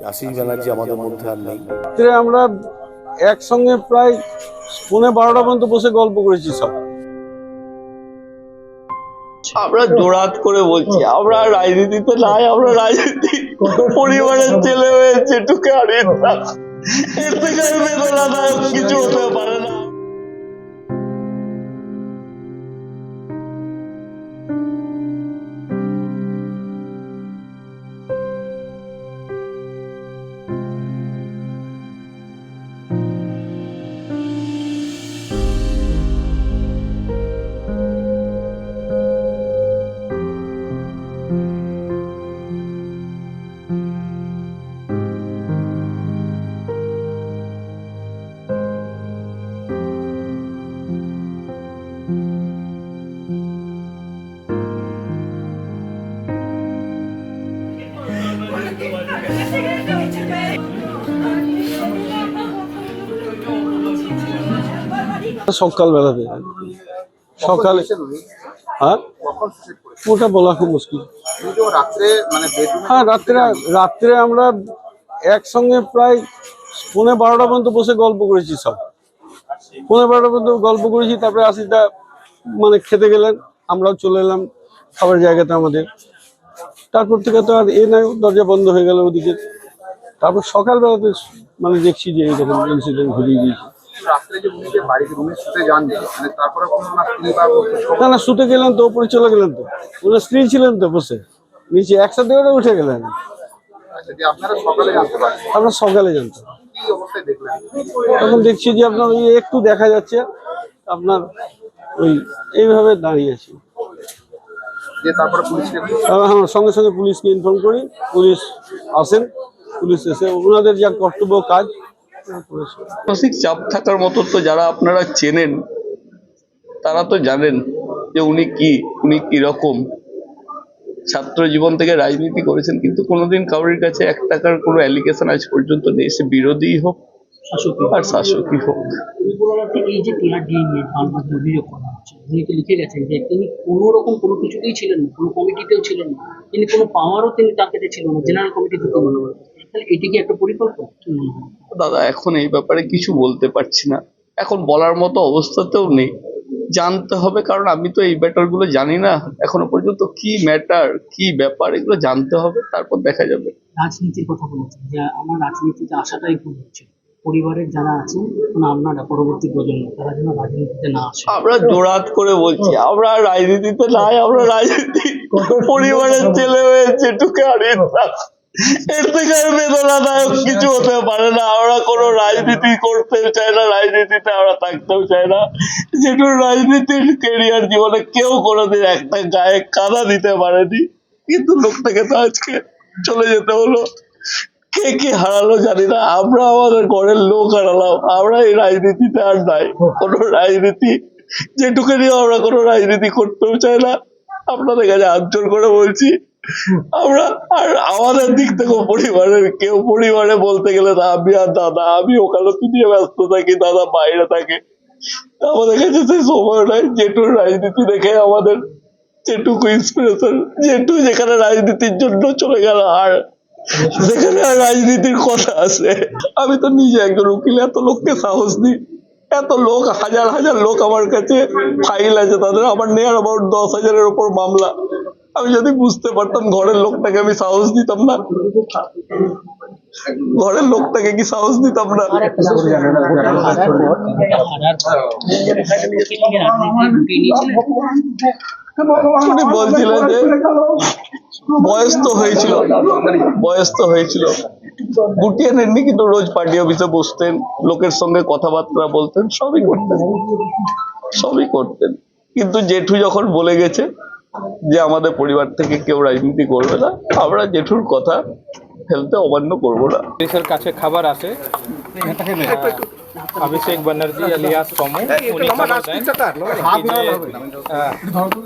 আশিস ব্যানার্জি আমাদের মধ্যে আর নেই। আমরা একসঙ্গে প্রায় 11:30 পর্যন্ত বসে গল্প করেছি সব। আমরা জোরাত করে বলছি আমরা রাজনীতিতে নাই, আমরা রাজনীতি পরিবারের ছেলে হয়ে যেটুকু হারিয়ে এর থেকে বেদনাদায়ক কিছু হতে পারে না। সকালবেলাতে সকালে, হ্যাঁ ওটা বলা খুব মুশকিল। হ্যাঁ রাত্রে আমরা একসঙ্গে প্রায় 11:30 পর্যন্ত বসে গল্প করেছি সব। 11:30 পর্যন্ত গল্প করেছি, তারপরে আশিসদা মানে খেতে গেলেন, আমরাও চলে এলাম খাবার জায়গাতে আমাদের। তারপর থেকে তো আর নাই, দরজা বন্ধ হয়ে গেল ওদিকে। তারপর সকালবেলাতে মানে দেখছি যে এইরকম ইনসিডেন্ট ঘুরিয়ে গিয়েছে। না শুতে গেলেন তো, ওপরে চলে গেলেন তো, ওনার স্ত্রী ছিলেন তো বসে নিচে, একসাথে করে উঠে গেলেন। আমরা সকালে জানতাম, তখন দেখছি যে আপনার ওই একটু দেখা যাচ্ছে আপনার ওই এইভাবে দাঁড়িয়ে আছি। হ্যাঁ, সঙ্গে সঙ্গে পুলিশকে ইনফর্ম করি, পুলিশ আসেন, পুলিশ এসে ওনাদের যা কর্তব্য কাজ। মানসিক চাপ থাকার মতো তো যারা আপনারা চেনেন তারা তো জানেন যে উনি কিরকম ছাত্র জীবন থেকে রাজনীতি করেছেন, কিন্তু কোনোদিন কারোর কাছে 1 টাকার কোনো অ্যালিগেশন আজ পর্যন্ত নেই, সে বিরোধী হোক আর শাসকই হোক। এই যে টিআরডি নিয়ে বারবার অভিযোগ করা হচ্ছে, উনি লিখে গেছেন যে তিনি কোনো রকম কোনো কিছুতেই ছিলেন না, কোনো কমিটিতেও ছিলেন না, তিনি কোনো পাওয়ারও তিনি তার কাছে ছিল না, জেনারেল কমিটিতে তিনি। তাহলে এটি কি একটা পরিকল্পনা? দাদা এখন এই ব্যাপারে কিছু বলতে পারছি না, এখন বলার মতো অবস্থাতেও নেই, জানতে হবে, কারণ আমি তো এই ব্যাপারগুলো জানি না এখনো পর্যন্ত, কি ম্যাটার কি ব্যাপার এগুলো জানতে হবে, তারপর দেখা যাবে। রাজনীতির কথা বলেছেন যে আমার রাজনীতিতে আসাটাই ভুল হচ্ছে, পরিবারের যারা আছেন আপনারা পরবর্তী প্রজন্ম তারা যেন রাজনীতিতে না আসে। আমরা জোরাত করে বলছি আমরা রাজনীতিতে নাই, আমরা রাজনীতি পরিবারের ছেলে হয়ে যেটুকু হারিয়ে এর থেকে বেদনাদায়ক কিছু হতে পারে না। আমরা কোনো রাজনীতি করতে চাই না, রাজনীতিতে আমরা থাকতেও চাই না। যেটুকু রাজনীতির কেরিয়ার জীবনে কেউ কোনোদিন একটা গায়ে কাদা দিতে পারেনি, কিন্তু লোকটাকে তো আজকে চলে যেতে হলো। কে কে হারালো জানি না, আমরা আমাদের ঘরের লোক হারালাম। আমরা এই রাজনীতিতে আর নাই, কোনো রাজনীতি যেটুকু নিয়ে আমরা কোনো রাজনীতি করতেও চাই না। আপনাদের কাছে হাত জোর করে বলছি, আমরা আর আমাদের দিক থেকে পরিবারের কেউ, পরিবারে বলতে গেলে আমি আর দাদা, আমি ওকালতি নিয়ে ব্যস্ত থাকি, দাদা বাইরে থাকে, আমাদের কাছে সেই সময় নয়। জেঠুর রাজনীতি দেখে আমাদের যেটুকু ইন্সপিরেশন, জেঠু যেখানে রাজনীতির জন্য চলে গেল আর যেখানে আর রাজনীতির কথা আছে। আমি তো নিজে একজন উকিল, এত লোককে সাহস দিই, এত লোক, হাজার হাজার লোক আমার কাছে ফাইল আছে তাদের, আমার নিয়ার অ্যাবাউট 10,000-এর উপর মামলা। আমি যদি বুঝতে পারতাম ঘরের লোকটাকে আমি সাহস দিতাম না, ঘরের লোকটাকে কি সাহস দিতাম না? উনি বলছিলেন যে বয়স তো হয়েছিল, গুটিয়ে নেননি, কিন্তু রোজ পার্টি অফিসে বসতেন, লোকের সঙ্গে কথাবার্তা বলতেন, সবই করতেন। কিন্তু জেঠু যখন বলে গেছে যে আমাদের পরিবার থেকে কেউ রাজনীতি করবে না, আমরা জেঠুর কথা ফেলতে অমান্য করবো না। পুলিশের কাছে খবর আসে अभिषेक बनर्जी अलियास सोमू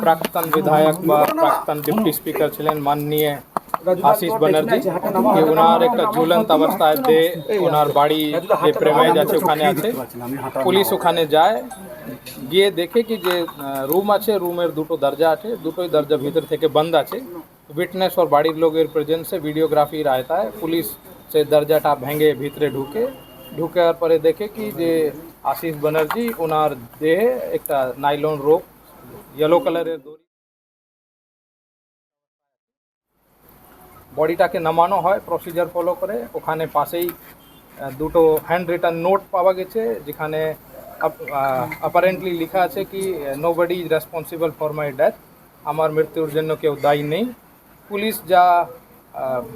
प्राक्तन विधायक प्राक्तन डिप्टी स्पीकर छिलेन माननीय आशीष बनर्जी कि उनार एक झुलंत अवस्थाय दे उनार बाड़ी जे प्रेमाइज आछे ओखाने आछे पुलिश ओखाने যায় গিয়ে দেখে কি যে রুম আছে, রুমের দুটো দরজা আছে, দুটোই দরজা ভিতর থেকে বন্ধ আছে। विटनेस और बाड़ीर लोगेर प्रेजेंसे वीडियोग्राफी रहता है। पुलिस সে দরজাটা ভেঙে ভিতরে ঢুকার পরে দেখে কি যে আশিস ব্যানার্জি ওনার দেহে একটা নাইলন রোপ ইয়েলো কালারের দড়ি বডিটাকে নামানো হয় প্রসিজার ফলো করে। ওখানে পাশেই দুটো হ্যান্ড রিটার্ন নোট পাওয়া গেছে যেখানে অ্যাপারেন্টলি লেখা আছে কি nobody is responsible for my death, আমার মৃত্যুর জন্য কেউ দায়ী নেই। পুলিশ যা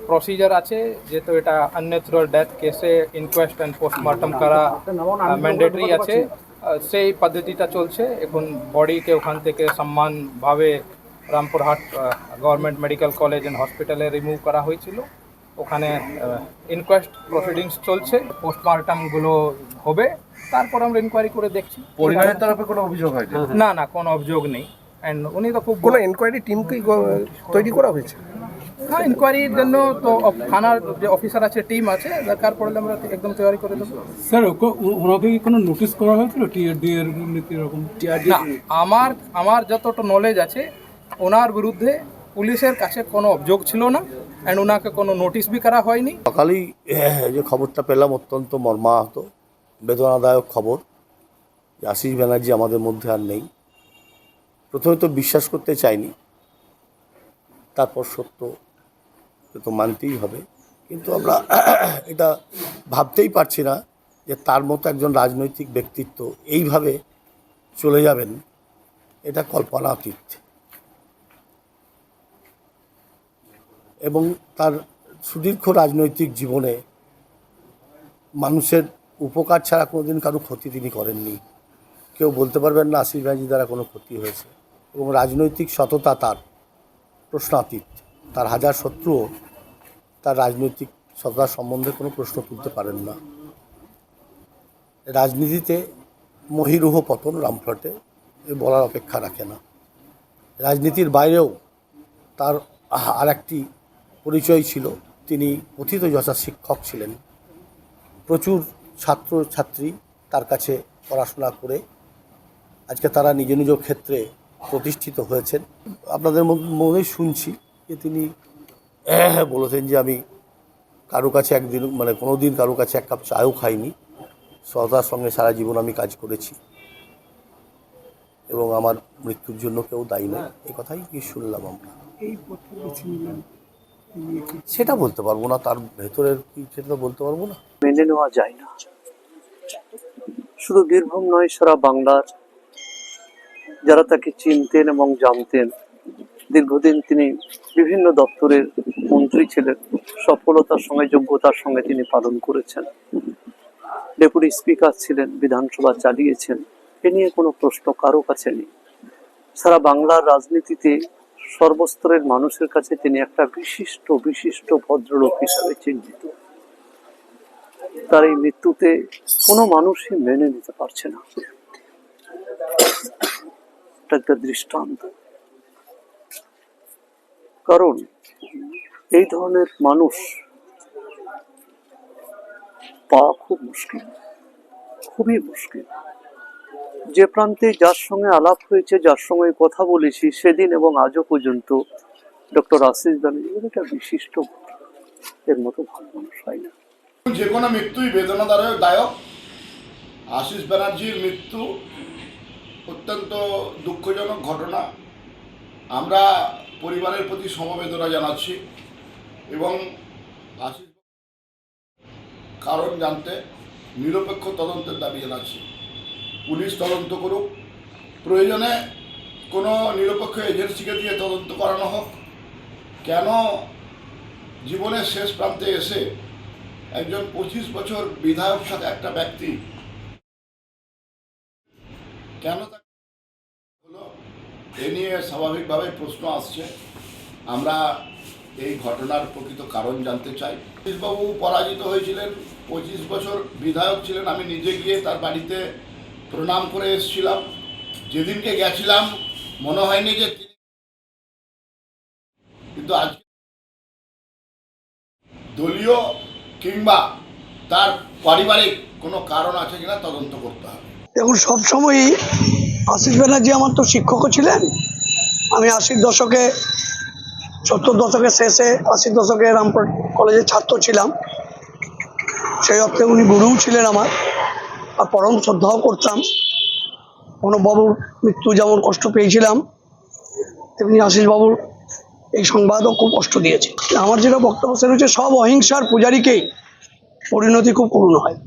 প্রসিজার আছে যেহেতু এটা আনন্যাচুরাল ডেথ কেসে ইনকোয়েস্ট অ্যান্ড পোস্টমর্টম করা ম্যান্ডেটরি আছে, সেই পদ্ধতিটা চলছে। এখন বডিকে ওখান থেকে সম্মানভাবে Rampurhat government medical college and হসপিটালে রিমুভ করা হয়েছিল। ওখানে ইনকোয়েস্ট প্রসিডিংস চলছে, পোস্টমর্টমগুলো হবে, তারপর আমরা ইনকোয়ারি করে দেখছি। পরিবারের তরফে কোনো অভিযোগ হয়নি? না কোনো অভিযোগ নেই। অ্যান্ড উনি তো খুব কোনো এনকোয়ারি টিম কি তৈরি করা হয়েছে? হ্যাঁ, ইনকোয়ারির জন্য তো থানার যে অফিসার আছে টিম আছে, দরকার পড়লে আমরা একদম তৈরি করে দেবো। স্যার ওনাকে কি কোনো নোটিশ করা হয়েছিল টিআরডি এর এরকম? না, আমার যতটা নলেজ আছে ওনার বিরুদ্ধে পুলিশের কাছে কোনো অভিযোগ ছিল না, অ্যান্ড ওনাকে কোনো নোটিশ বি করা হয়নি। সকালেই যে খবরটা পেলাম অত্যন্ত মর্মাহত, বেদনাদায়ক খবর যে আশিস ব্যানার্জি আমাদের মধ্যে আর নেই। প্রথমে তো বিশ্বাস করতে চাইনি, তারপর সত্য তো মানতেই হবে, কিন্তু আমরা এটা ভাবতেই পারছি না যে তার মতো একজন রাজনৈতিক ব্যক্তিত্ব এইভাবে চলে যাবেন, এটা কল্পনাতীত। এবং তার সুদীর্ঘ রাজনৈতিক জীবনে মানুষের উপকার ছাড়া কোনোদিন কারো ক্ষতি তিনি করেননি। কেউ বলতে পারবেন না আশিস ব্যানার্জি দ্বারা কোনো ক্ষতি হয়েছে। এবং রাজনৈতিক সততা তার প্রশ্নাতীত। তার হাজার শত্রুও তার রাজনৈতিক সততা সম্বন্ধে কোনো প্রশ্ন তুলতে পারেন না। রাজনীতিতে মহীরুহ পতন রামপুরহাটে বলার অপেক্ষা রাখে না। রাজনীতির বাইরেও তার আর একটি পরিচয় ছিল, তিনি পথিতযশা শিক্ষক ছিলেন। প্রচুর ছাত্রছাত্রী তার কাছে পড়াশোনা করে আজকে তারা নিজ নিজ ক্ষেত্রে প্রতিষ্ঠিত হয়েছেন। আপনাদের মনে শুনছি যে তিনি বলেছেন যে আমি কারো কাছে একদিন কোনো দিন কারো কাছে এক কাপ চাও খাইনি, সততার সঙ্গে সারা জীবন আমি কাজ করেছি এবং আমার মৃত্যুর জন্য কেউ দায়ী নয়, এই কথাই কি শুনলাম আমরা। সেটা বলতে পারবো না, তার ভেতরের কি সেটা বলতে পারবো না। মেনে নেওয়া যায় না। শুধু বীরভূম নয়, সারা বাংলার যারা তাকে চিনতেন এবং জানতেন, দীর্ঘদিন তিনি বিভিন্ন দপ্তরের মন্ত্রী ছিলেন, সফলতার সঙ্গে যোগ্যতার সঙ্গে তিনি পালন করেছেন। ডেপুটি স্পিকার ছিলেন, বিধানসভা চালিয়েছেন, এ নিয়ে কোনো প্রশ্ন কারো কাছে নেই। সারা বাংলার রাজনীতিতে সর্বস্তরের মানুষের কাছে তিনি একটা বিশিষ্ট ভদ্রলোক হিসাবে চিহ্নিত। তার এই মৃত্যুতে কোনো মানুষই মেনে নিতে পারছে না। এটা একটা দৃষ্টান্ত, কারণ এই ধরনের মানুষ পাওয়া খুব মুশকিল, খুবই মুশকিল। যে প্রান্তে যার সঙ্গে আলাপ হয়েছে, যার সঙ্গে কথা বলেছি সেদিন এবং আজও পর্যন্ত, ডক্টর আশিস ব্যানার্জি একটা বিশিষ্ট, এর মতো ভালো মানুষ হয় না। যে কোনো মৃত্যুই বেদনাদায়ক। আশিস ব্যানার্জির মৃত্যু অত্যন্ত দুঃখজনক ঘটনা। আমরা পরিবারের প্রতি সমবেদনা জানাচ্ছি এবং আশিস কারণ জানতে নিরপেক্ষ তদন্তের দাবি জানাচ্ছি। পুলিশ তদন্ত করুক, প্রয়োজনে কোনো নিরপেক্ষ এজেন্সিকে দিয়ে তদন্ত করানো হোক। কেন জীবনের শেষ প্রান্তে এসে একজন 25 বছর বিধায়ক থাকা একটা ব্যক্তি কেন হলো, এ নিয়ে স্বাভাবিকভাবে প্রশ্ন আসছে। আমরা এই ঘটনার প্রকৃত কারণ জানতে চাই। আশিসবাবু পরাজিত হয়েছিলেন, 25 বছর বিধায়ক ছিলেন। আমি নিজে গিয়ে তার বাড়িতে প্রণাম করে এসেছিলাম। যেদিনকে গেছিলাম মনে হয়নি যে তিনি, কিন্তু আজকে দলীয় কিংবা তার পারিবারিক কোনো কারণ আছে কিনা তদন্ত করতে হবে। দেখুন, সবসময়ই আশিস ব্যানার্জি আমার তো শিক্ষকও ছিলেন। আমি 80 দশকে, 70 দশকের শেষে 80 দশকে রামপুর কলেজের ছাত্র ছিলাম। সেই অর্থে উনি গুরুও ছিলেন আমার, আর পরম শ্রদ্ধাও করতাম। প্রণববাবুর মৃত্যু যেমন কষ্ট পেয়েছিলাম, তেমনি আশিসবাবুর এই সংবাদও খুব কষ্ট দিয়েছে। আমার যেটা বক্তব্য সেটা হচ্ছে, সব অহিংসার পূজারীকেই পরিণতি খুব করুণ হয়।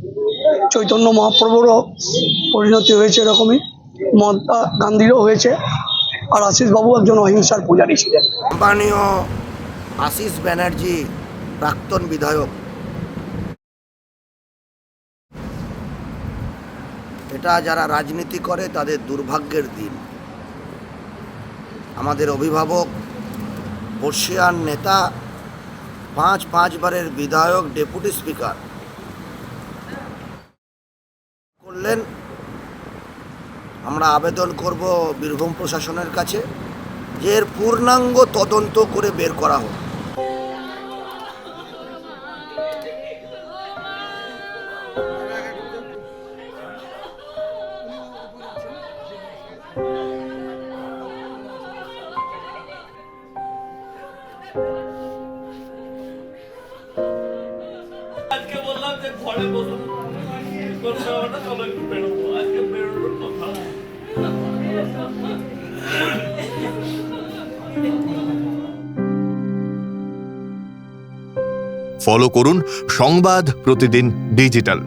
চৈতন্য মহাপ্রভুরও পরিণতি হয়েছে এরকমই, মহাত্মা গান্ধীরও হয়েছে, আর আশিসবাবু একজন অহিংসার পূজারী ছিলেন। সম্মানীয় আশিস ব্যানার্জি প্রাক্তন বিধায়ক, এটা যারা রাজনীতি করে তাদের দুর্ভাগ্যের দিন। আমাদের অভিভাবক, বর্ষিয়ান নেতা, 5 বারের বিধায়ক, ডেপুটি স্পিকার করলেন। আমরা আবেদন করব বীরভূম প্রশাসনের কাছে যে এর পূর্ণাঙ্গ তদন্ত করে বের করা হোক। আজকে বললাম যে ঘরে বসুন, করতে হবে না, চলো একটু বেরোবো। আজকে বেরোনোর কথা। ফলো করুন সংবাদ প্রতিদিন ডিজিটাল।